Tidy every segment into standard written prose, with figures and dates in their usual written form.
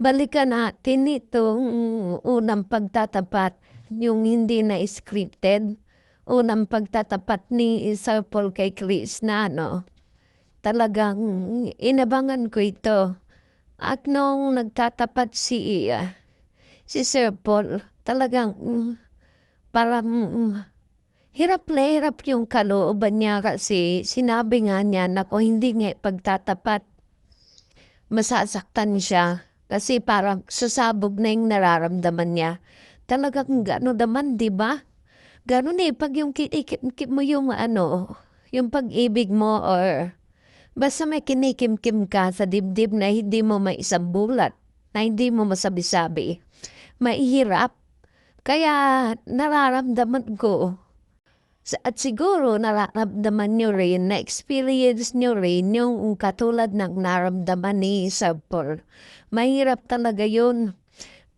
Balikan natin itong unang pagtatapat, yung hindi na scripted. Unang pagtatapat ni Sir Paul kay Krishna, no? Talagang inabangan ko ito. At nung nagtatapat si Sir Paul, talagang parang hirap na hirap yung kalooban niya kasi sinabi nga niya na kung hindi nga pagtatapat, masasaktan siya kasi parang sasabog na yung nararamdaman niya. Talagang gano'n naman, di ba? Gano'n pag yung kinikimkim mo yung yung pag-ibig mo or basta may kinikimkim ka sa dibdib na hindi mo maisambulat, na hindi mo masabi-sabi, mahihirap. Kaya nararamdaman ko, at siguro nararamdaman nyo rin, na-experience nyo rin yung katulad ng naramdaman ni Sir Paul. Mahirap talaga yun.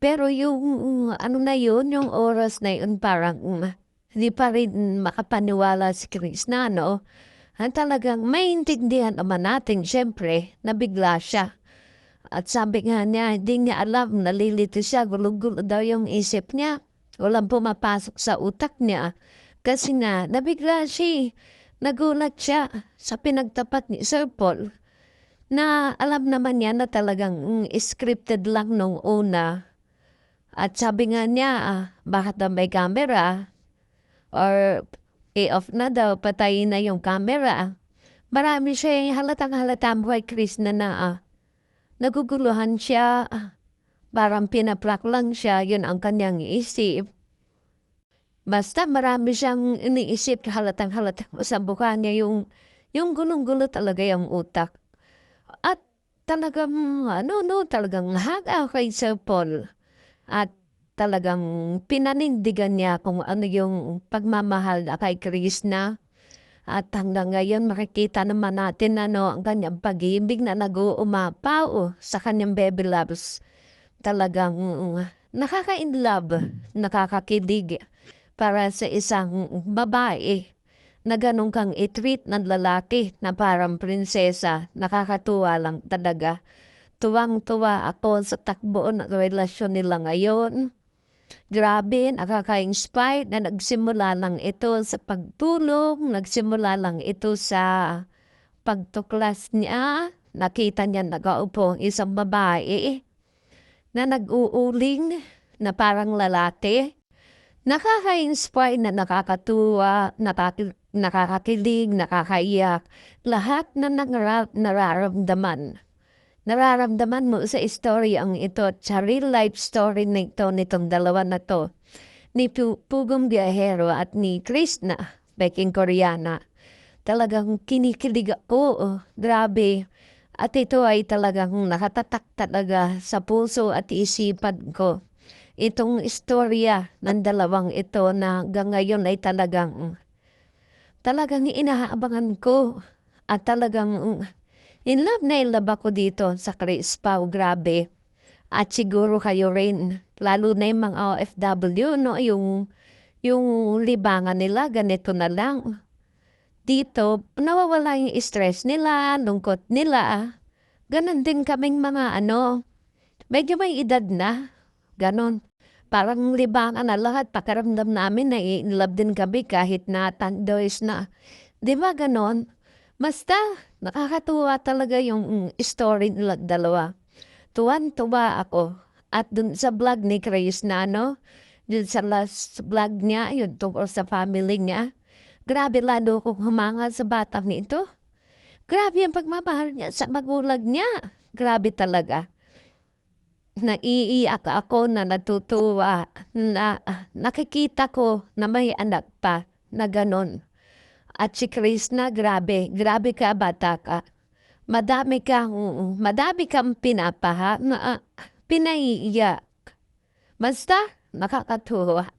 Pero yung ano na yun, yung oras na yun parang hindi pa rin makapaniwala si Krishna, no? Talagang maintindihan naman natin, syempre, nabigla siya. At sabi nga niya, hindi niya alam, nalilito siya, gulo-gulo daw yung isip niya. Walang pumapasok sa utak niya. Kasi nga, nabigla siya. Nagulat siya sa pinagtapat ni Sir Paul na alam naman niya na talagang scripted lang nung una. At sabi nga niya, bakit na may camera? Or i-off na daw, patayin na yung camera. Marami siya halatang halata mo kay Chris na naguguluhan siya. Parang pinaprak lang siya, yun ang kanyang isip. Basta marami siyang iniisip, halatang halata sa mukha niya yung gulong-gulo talaga yung utak. At talagang, talagang haga kay Sir Paul. At talagang pinanindigan niya kung ano yung pagmamahal na kay Krishna. At hanggang ngayon makikita naman natin ang kanyang pag-ibig na nag-uumapaw sa kanyang baby loves. Talagang nakaka-inlove, nakakakilig para sa isang babae na ganun kang i-treat ng lalaki na parang prinsesa. Nakakatuwa lang talaga. Tuwang-tuwa ako sa takbo ng relasyon nila ngayon. Grabe, nakaka-inspire na nagsimula lang ito sa pagtulong, nagsimula lang ito sa pagtuklas niya. Nakita niya nakaupo ang isang babae na nag-uuling na parang lalaki. Nakaka-inspire na nakakatuwa, nakakakilig, nakakaiyak. Lahat na nararamdaman. Nararamdaman mo sa story ang ito, sa real life story nito nitong dalawa na to, ni Pugong Biyahero at ni Krishna, Peking Koreana. Talagang kinikilig ako, grabe. At ito ay talagang nakatatak talaga sa puso at isipan ko. Itong istorya ng dalawang ito na hanggang ngayon ay talagang inaabangan ko. At talagang in love ako dito sa Chris Pao, grabe. At siguro kayo rin, lalo na yung mga OFW, no? Yung libangan nila, ganito na lang. Dito, nawawala yung stress nila, lungkot nila. Ganon din kaming mga medyo may edad na. Ganon. Parang libangan na lahat. Pakiramdam namin na in love din kami kahit na tandoys na. Di ba ganon? Basta, nakakatuwa talaga yung story nila dalawa. Tuwan-tuwa ako. At dun sa vlog ni Chris na dun sa last vlog niya, yun tungkol sa family niya. Grabe lalo kong humanga sa batang nito. Grabe ang pagmamahal niya sa magulang niya. Grabe talaga. Naiiyak ako na natutuwa na nakikita ko na may anak pa na ganon. At si Krishna, grabe, grabe ka bata ka. Madami kang pinapaha na pinaiiyak. Basta, nakakatuwa.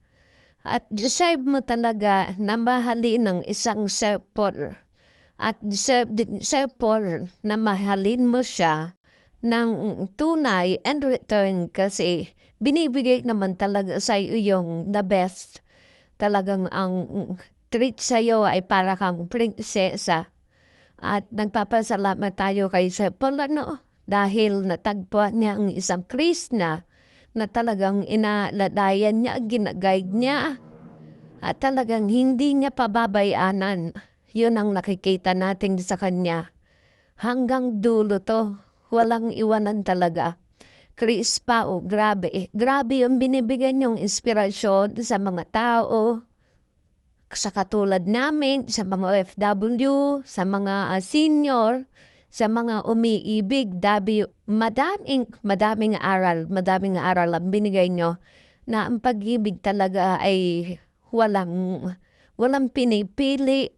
At deserve mo talaga na mahalin ng isang Sir Paul. At deserve din Sir Paul na mahalin mo siya ng tunay and return kasi binibigay naman talaga sa iyo yung the best. Talagang ang treat sa iyo ay para kang prinsesa. At nagpapasalamat tayo kay Sir Paul, dahil natagpuan niya ang isang Krishna na talagang inaladayan niya, ginaguide niya, at talagang hindi niya pababayanan. Yun ang nakikita natin sa kanya. Hanggang dulo to, walang iwanan talaga. Chris Pao, grabe. Grabe yung binibigyan niyong inspirasyon sa mga tao, sa katulad namin, sa mga OFW, sa mga senior, sa mga umiibig. Madaming aral ang binigay nyo na ang pag-ibig talaga ay walang pinipili.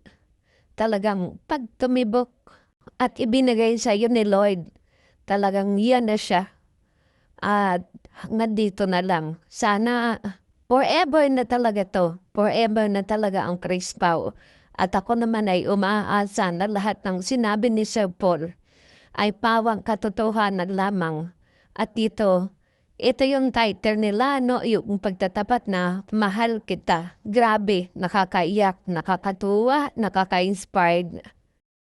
Talagang pag tumibok at ibinigay sa iyo ni Lord, talagang yan na siya. At hanggang dito na lang. Sana forever na talaga to. Forever na talaga ang Chris Pao. At ako naman ay umaasa na lahat ng sinabi ni Sir Paul ay pawang katotohanan lamang. At ito yung title nila, no? Yung pagtatapat na mahal kita. Grabe, nakakaiyak, nakakatuwa, nakaka-inspired.